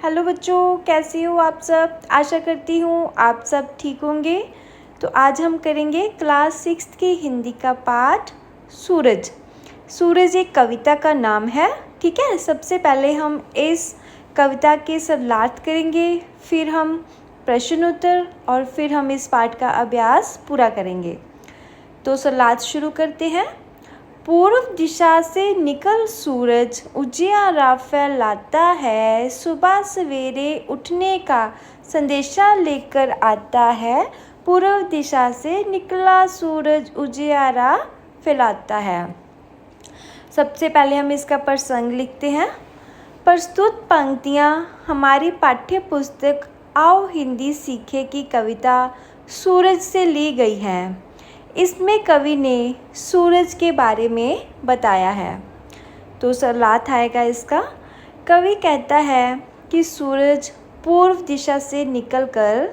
Hello बच्चों, कैसे हो आप सब। आशा करती हूँ आप सब ठीक होंगे। तो आज हम करेंगे क्लास 6 की हिंदी का पाठ सूरज। सूरज एक कविता का नाम है, ठीक है। सबसे पहले हम इस कविता के शब्दार्थ करेंगे, फिर हम प्रश्न उत्तर और फिर हम इस पाठ का अभ्यास पूरा करेंगे। तो शब्दार्थ शुरू करते हैं। पूर्व दिशा से निकल सूरज उजियारा फैलाता है, सुबह सवेरे उठने का संदेशा लेकर आता है। पूर्व दिशा से निकला सूरज उजियारा फैलाता है। सबसे पहले हम इसका प्रसंग लिखते हैं। प्रस्तुत पंक्तियाँ हमारी पाठ्य पुस्तक आओ हिंदी सीखे की कविता सूरज से ली गई हैं। इसमें कवि ने सूरज के बारे में बताया है। तो शब्दार्थ आएगा इसका। कवि कहता है कि सूरज पूर्व दिशा से निकलकर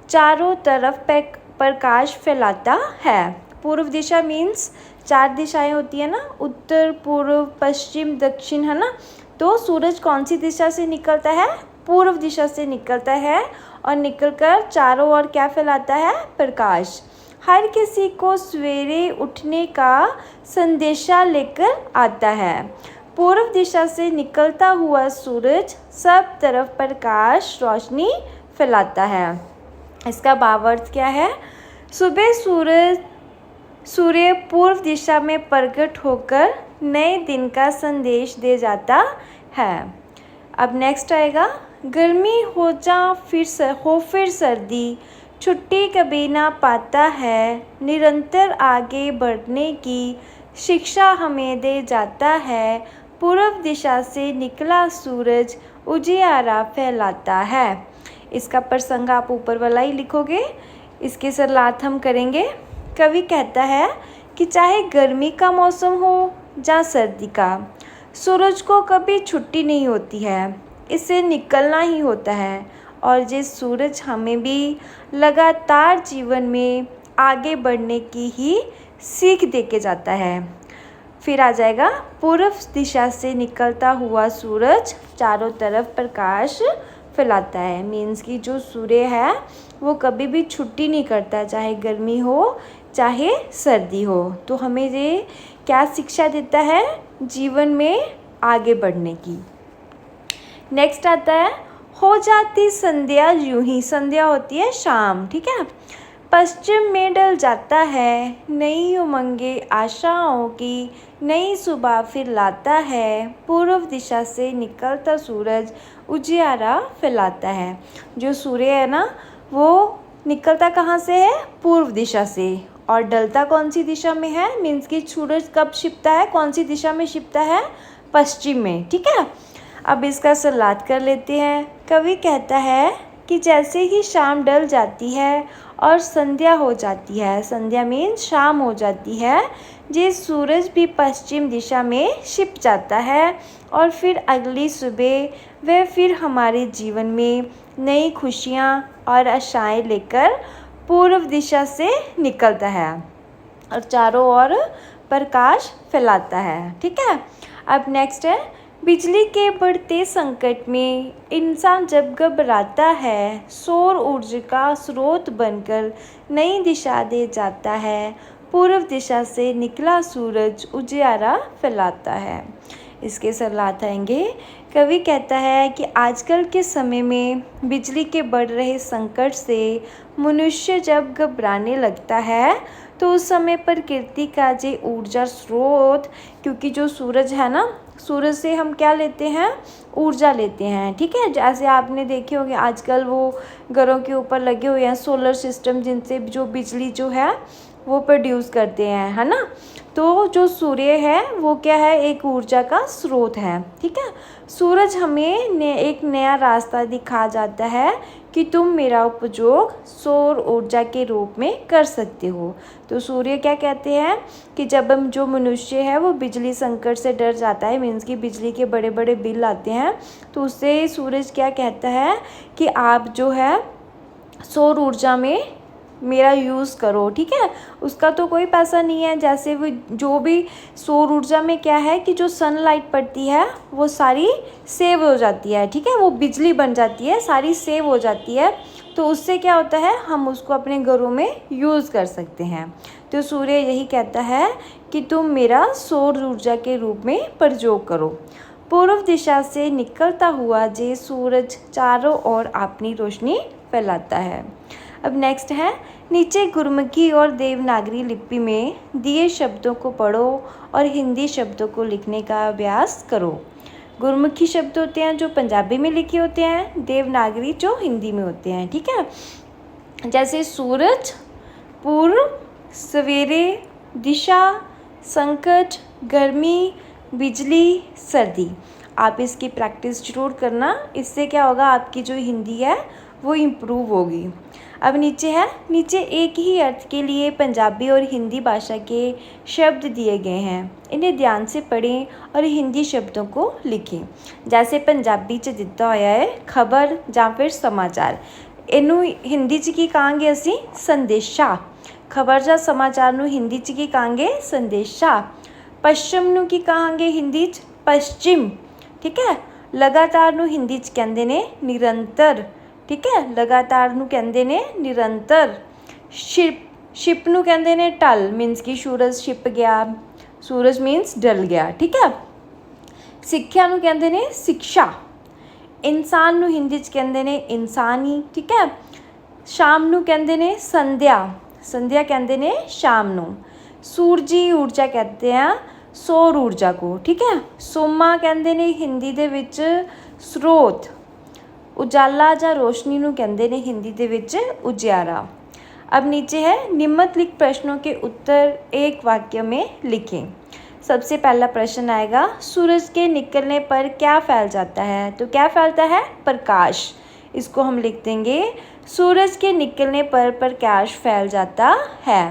चारों तरफ प्रकाश फैलाता है। पूर्व दिशा मीन्स 4 दिशाएं होती है ना, उत्तर पूर्व पश्चिम दक्षिण, है ना। तो सूरज कौन सी दिशा से निकलता है? पूर्व दिशा से निकलता है और निकलकर चारों ओर क्या फैलाता है? प्रकाश। हर किसी को सवेरे उठने का संदेशा लेकर आता है। पूर्व दिशा से निकलता हुआ सूरज सब तरफ प्रकाश रोशनी फैलाता है। इसका भावार्थ क्या है? सुबह सूर्य पूर्व दिशा में प्रकट होकर नए दिन का संदेश दे जाता है। अब नेक्स्ट आएगा। गर्मी हो फिर सर्दी, छुट्टी कभी ना पाता है। निरंतर आगे बढ़ने की शिक्षा हमें दे जाता है। पूर्व दिशा से निकला सूरज उजियारा फैलाता है। इसका प्रसंग आप ऊपर वाला ही लिखोगे। इसके शब्दार्थ हम करेंगे। कवि कहता है कि चाहे गर्मी का मौसम हो या सर्दी का, सूरज को कभी छुट्टी नहीं होती है, इसे निकलना ही होता है। और ये सूरज हमें भी लगातार जीवन में आगे बढ़ने की ही सीख दे के जाता है। फिर आ जाएगा। पूर्व दिशा से निकलता हुआ सूरज चारों तरफ प्रकाश फैलाता है। मीन्स कि जो सूर्य है वो कभी भी छुट्टी नहीं करता, चाहे गर्मी हो चाहे सर्दी हो। तो हमें ये क्या शिक्षा देता है? जीवन में आगे बढ़ने की। नेक्स्ट आता है। हो जाती संध्या यूं ही, संध्या होती है शाम, ठीक है। पश्चिम में ढल जाता है, नई उमंगे आशाओं की नई सुबह फिर लाता है। पूर्व दिशा से निकलता सूरज उजियारा फैलाता है। जो सूर्य है ना, वो निकलता कहाँ से है? पूर्व दिशा से। और ढलता कौन सी दिशा में है? मीन्स कि सूरज कब छिपता है, कौन सी दिशा में छिपता है? पश्चिम में, ठीक है। अब इसका शब्दार्थ कर लेते हैं। कवि कहता है कि जैसे ही शाम ढल जाती है और संध्या हो जाती है, संध्या मीन्स शाम हो जाती है, ये सूरज भी पश्चिम दिशा में छिप जाता है। और फिर अगली सुबह वह फिर हमारे जीवन में नई खुशियाँ और आशाएं लेकर पूर्व दिशा से निकलता है और चारों ओर प्रकाश फैलाता है, ठीक है। अब नेक्स्ट है। बिजली के बढ़ते संकट में इंसान जब घबराता है, सौर ऊर्जा का स्रोत बनकर नई दिशा दे जाता है। पूर्व दिशा से निकला सूरज उजियारा फैलाता है। इसके शब्दार्थ आएंगे। कवि कहता है कि आजकल के समय में बिजली के बढ़ रहे संकट से मनुष्य जब घबराने लगता है, तो उस समय प्रकृति का जे ऊर्जा स्रोत, क्योंकि जो सूरज है ना, सूरज से हम क्या लेते हैं? ऊर्जा लेते हैं, ठीक है। जैसे आपने देखे होंगे आजकल वो घरों के ऊपर लगे हुए हैं सोलर सिस्टम, जिनसे जो बिजली जो है वो प्रोड्यूस करते हैं, है ना। तो जो सूर्य है वो क्या है? एक ऊर्जा का स्रोत है, ठीक है। सूरज हमें एक नया रास्ता दिखा जाता है कि तुम मेरा उपयोग सौर ऊर्जा के रूप में कर सकते हो। तो सूर्य क्या कहते हैं कि जब हम जो मनुष्य है वो बिजली संकट से डर जाता है, मीन्स कि बिजली के बड़े बड़े बिल आते हैं, तो उससे सूरज क्या कहता है कि आप जो है सौर ऊर्जा में मेरा यूज़ करो, ठीक है। उसका तो कोई पैसा नहीं है। जैसे वो जो भी सौर ऊर्जा में क्या है कि जो सनलाइट पड़ती है वो सारी सेव हो जाती है, ठीक है, वो बिजली बन जाती है, सारी सेव हो जाती है। तो उससे क्या होता है, हम उसको अपने घरों में यूज़ कर सकते हैं। तो सूर्य यही कहता है कि तुम मेरा सौर ऊर्जा के रूप में प्रयोग करो। पूर्व दिशा से निकलता हुआ ये सूरज चारों ओर अपनी रोशनी फैलाता है। अब नेक्स्ट है, नीचे गुरमुखी और देवनागरी लिपि में दिए शब्दों को पढ़ो और हिंदी शब्दों को लिखने का अभ्यास करो। गुरमुखी शब्द होते हैं जो पंजाबी में लिखे होते हैं, देवनागरी जो हिंदी में होते हैं, ठीक है। जैसे सूरज, पूर्व, सवेरे, दिशा, संकट, गर्मी, बिजली, सर्दी। आप इसकी प्रैक्टिस ज़रूर करना, इससे क्या होगा, आपकी जो हिंदी है वो इम्प्रूव होगी। अब नीचे है, नीचे एक ही अर्थ के लिए पंजाबी और हिंदी भाषा के शब्द दिए गए हैं, इन्हें ध्यान से पढ़ें और हिंदी शब्दों को लिखें। जैसे पंजाबी च दिता होया है खबर ਜਾਂ ਫਿਰ समाचार, ਇਹਨੂੰ हिंदी च की कहांगे ਅਸੀਂ संदेशा। खबर ਜਾਂ समाचार ਨੂੰ हिंदी च की कहांगे संदेशा। पश्चिम ਨੂੰ की कहांगे हिंदी च पश्चिम, ठीक है। लगातार ਨੂੰ हिंदी च कहंदे ने निरंतर, ठीक है, लगातार ਨੂੰ ਕਹਿੰਦੇ ਨੇ ਨਿਰੰਤਰ। शिप ਨੂੰ ਕਹਿੰਦੇ ਨੇ ਢਲ, मीन्स कि सूरज छिप गया, सूरज मीन्स ढल गया, ठीक है। ਸਿੱਖਿਆ ਨੂੰ ਕਹਿੰਦੇ ਨੇ शिक्षा। इंसान ਨੂੰ हिंदी च ਕਹਿੰਦੇ ਨੇ इंसानी, ठीक है। शाम ਨੂੰ ਕਹਿੰਦੇ ਨੇ संध्या, संध्या ਕਹਿੰਦੇ ਨੇ शाम ਨੂੰ। सूरजी ऊर्जा कहते हैं सौर ऊर्जा को, ठीक है। सोमा ਕਹਿੰਦੇ ਨੇ हिंदी ਦੇ ਵਿੱਚ स्रोत। उजाला ਜਾਂ रोशनी ਨੂੰ ਕਹਿੰਦੇ ਨੇ हिंदी ਦੇ ਵਿੱਚ उजियारा। अब नीचे है, निम्नलिखित प्रश्नों के उत्तर एक वाक्य में लिखें। सबसे पहला प्रश्न आएगा, सूरज के निकलने पर क्या फैल जाता है? तो क्या फैलता है? प्रकाश। इसको हम लिख देंगे, सूरज के निकलने पर प्रकाश फैल जाता है।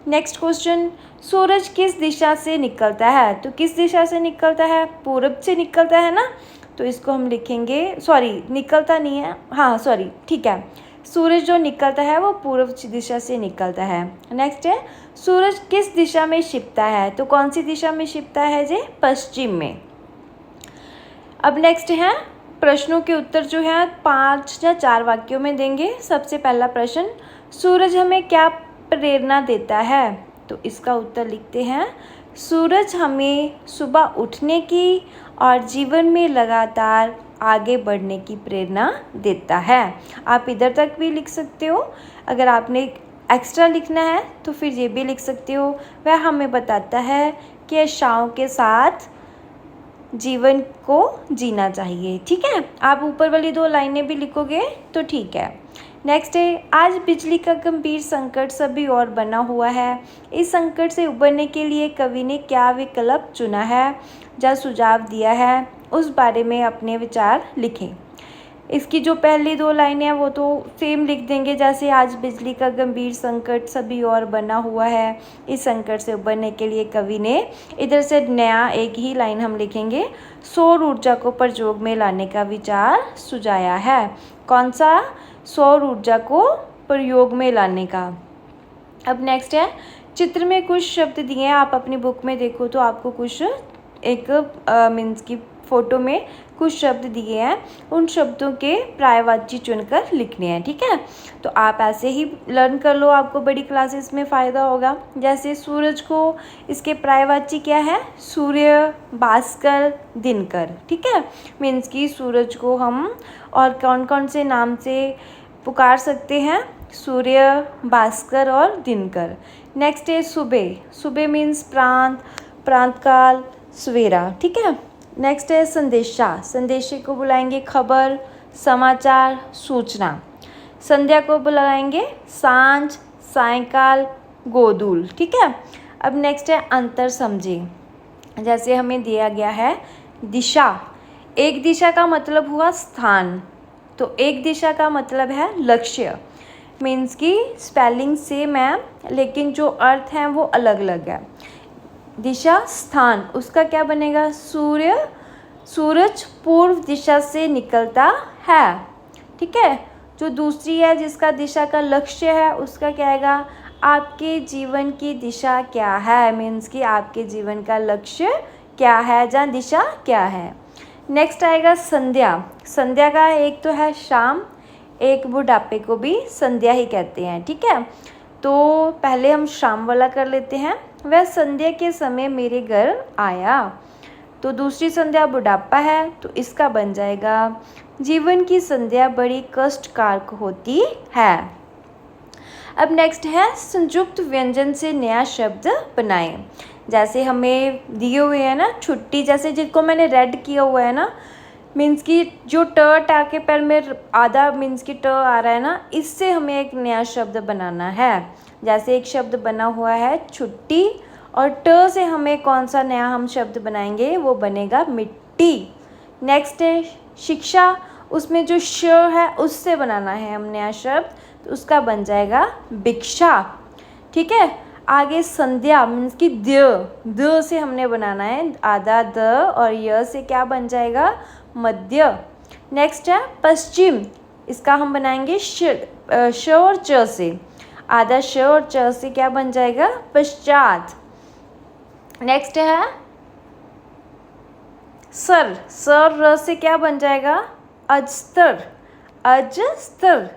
नेक्स्ट क्वेश्चन, सूरज किस दिशा से निकलता है? तो किस दिशा से निकलता है? पूरब से निकलता है ना, तो इसको हम लिखेंगे, सॉरी निकलता नहीं है, हाँ सॉरी ठीक है, सूरज जो निकलता है वो पूर्व दिशा से निकलता है। नेक्स्ट है, सूरज किस दिशा में छिपता है? तो कौन सी दिशा में छिपता है जी? पश्चिम में। अब नेक्स्ट है, प्रश्नों के उत्तर जो है 5 या 4 वाक्यों में देंगे। सबसे पहला प्रश्न, सूरज हमें क्या प्रेरणा देता है? तो इसका उत्तर लिखते हैं, सूरज हमें सुबह उठने की और जीवन में लगातार आगे बढ़ने की प्रेरणा देता है। आप इधर तक भी लिख सकते हो, अगर आपने एक्स्ट्रा लिखना है तो फिर ये भी लिख सकते हो। वह हमें बताता है कि आशाओं के साथ जीवन को जीना चाहिए, ठीक है। आप ऊपर वाली 2 लाइनें भी लिखोगे तो ठीक है। नेक्स्ट है, आज बिजली का गंभीर संकट सभी और बना हुआ है। इस संकट से उबरने के लिए कवि ने क्या विकल्प चुना है या सुझाव दिया है, उस बारे में अपने विचार लिखें। इसकी जो पहली 2 लाइनें हैं वो तो सेम लिख देंगे, जैसे आज बिजली का गंभीर संकट सभी और बना हुआ है, इस संकट से उबरने के लिए कवि ने, इधर से नया एक ही लाइन हम लिखेंगे, सौर ऊर्जा को प्रयोग में लाने का विचार सुझाया है। कौन सा? सौर ऊर्जा को प्रयोग में लाने का। अब नेक्स्ट है, चित्र में कुछ शब्द दिए हैं, आप अपनी बुक में देखो तो आपको कुछ एक मीन्स की फ़ोटो में कुछ शब्द दिए हैं, उन शब्दों के पर्यायवाची चुनकर लिखने हैं, ठीक है। तो आप ऐसे ही लर्न कर लो, आपको बड़ी क्लासेस में फ़ायदा होगा। जैसे सूरज को, इसके पर्यायवाची क्या है? सूर्य, भास्कर, दिनकर, ठीक है। मीन्स कि सूरज को हम और कौन कौन से नाम से पुकार सकते हैं? सूर्य, भास्कर और दिनकर। नेक्स्ट है सुबह, सुबह मीन्स प्रांत, प्रांतकाल, सवेरा, ठीक है। नेक्स्ट है संदेशा, संदेशे को बुलाएंगे खबर, समाचार, सूचना। संध्या को बुलाएंगे सांझ, सायंकाल, गोधूल, ठीक है। अब नेक्स्ट है अंतर समझे, जैसे हमें दिया गया है दिशा, एक दिशा का मतलब हुआ स्थान, तो एक दिशा का मतलब है लक्ष्य। मीन्स कि स्पेलिंग सेम है लेकिन जो अर्थ हैं वो अलग अलग है। दिशा स्थान, उसका क्या बनेगा? सूरज पूर्व दिशा से निकलता है, ठीक है। जो दूसरी है जिसका दिशा का लक्ष्य है उसका क्या आएगा, आपके जीवन की दिशा क्या है, मीन्स कि आपके जीवन का लक्ष्य क्या है या दिशा क्या है। नेक्स्ट आएगा संध्या। संध्या का एक तो है शाम, एक बुढ़ापे को भी संध्या ही कहते हैं, ठीक है। तो पहले हम शाम वाला कर लेते हैं। वह संध्या के समय मेरे घर आया। तो दूसरी संध्या बुढ़ापा है, तो इसका बन जाएगा जीवन की संध्या बड़ी कष्टकारक होती है। अब नेक्स्ट है संयुक्त व्यंजन से नया शब्द बनाएं। जैसे हमें दिए हुए हैं ना छुट्टी, जैसे जिसको मैंने रेड किया हुआ है ना, मीन्स कि जो ट टा के पैर में आधा मीन्स कि ट आ रहा है ना, इससे हमें एक नया शब्द बनाना है। जैसे एक शब्द बना हुआ है छुट्टी, और ट से हमें कौन सा नया हम शब्द बनाएंगे, वो बनेगा मिट्टी। नेक्स्ट है शिक्षा, उसमें जो श है उससे बनाना है हम नया शब्द, तो उसका बन जाएगा भिक्षा, ठीक है। आगे संध्या मीन्स कि द से हमने बनाना है आधा द, और य से क्या बन जाएगा मध्य। नेक्स्ट है पश्चिम, इसका हम बनाएंगे श और च से, आधा श और च से क्या बन जाएगा पश्चात। नेक्स्ट है सर, सर र से क्या बन जाएगा अजस्तर, अजस्तर,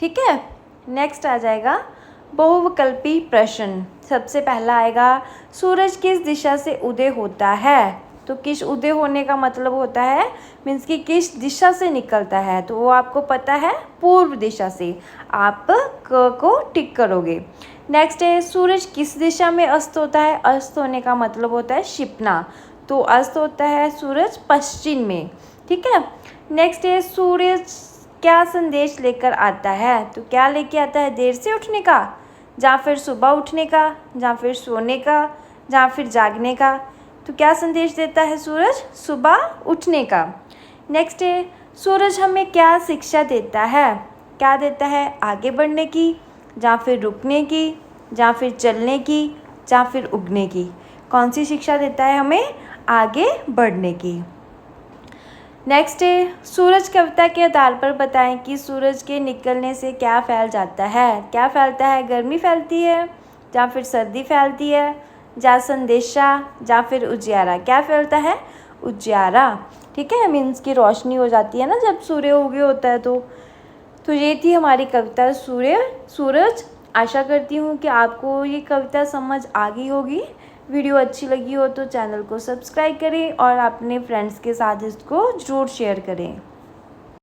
ठीक है। नेक्स्ट आ जाएगा बहुविकल्पी प्रश्न। सबसे पहला आएगा सूरज किस दिशा से उदय होता है। तो किस उदय होने का मतलब होता है मीन्स कि किस दिशा से निकलता है, तो वो आपको पता है पूर्व दिशा से, आप क को टिक करोगे। नेक्स्ट है सूरज किस दिशा में अस्त होता है। अस्त होने का मतलब होता है छिपना, तो अस्त होता है सूरज पश्चिम में, ठीक है। नेक्स्ट है सूरज क्या संदेश लेकर आता है। तो क्या लेके आता है, देर से उठने का, या फिर सुबह उठने का, या फिर सोने का, या फिर जागने का। तो क्या संदेश देता है सूरज, सुबह उठने का। नेक्स्ट है सूरज हमें क्या शिक्षा देता है। क्या देता है, आगे बढ़ने की, या फिर रुकने की, या फिर चलने की, या फिर उगने की। कौन सी शिक्षा देता है हमें, आगे बढ़ने की। नेक्स्ट है सूरज कविता के आधार पर बताएं कि सूरज के निकलने से क्या फैल जाता है। क्या फैलता है, गर्मी फैलती है, या फिर सर्दी फैलती है, या संदेशा, या फिर उजियारा। क्या फैलता है, उजियारा, ठीक है। मीन्स की रोशनी हो जाती है ना जब सूर्य उगे होता है। तो ये थी हमारी कविता सूरज। आशा करती हूँ कि आपको ये कविता समझ आ गई होगी। वीडियो अच्छी लगी हो तो चैनल को सब्सक्राइब करें और अपने फ्रेंड्स के साथ इसको ज़रूर शेयर करें।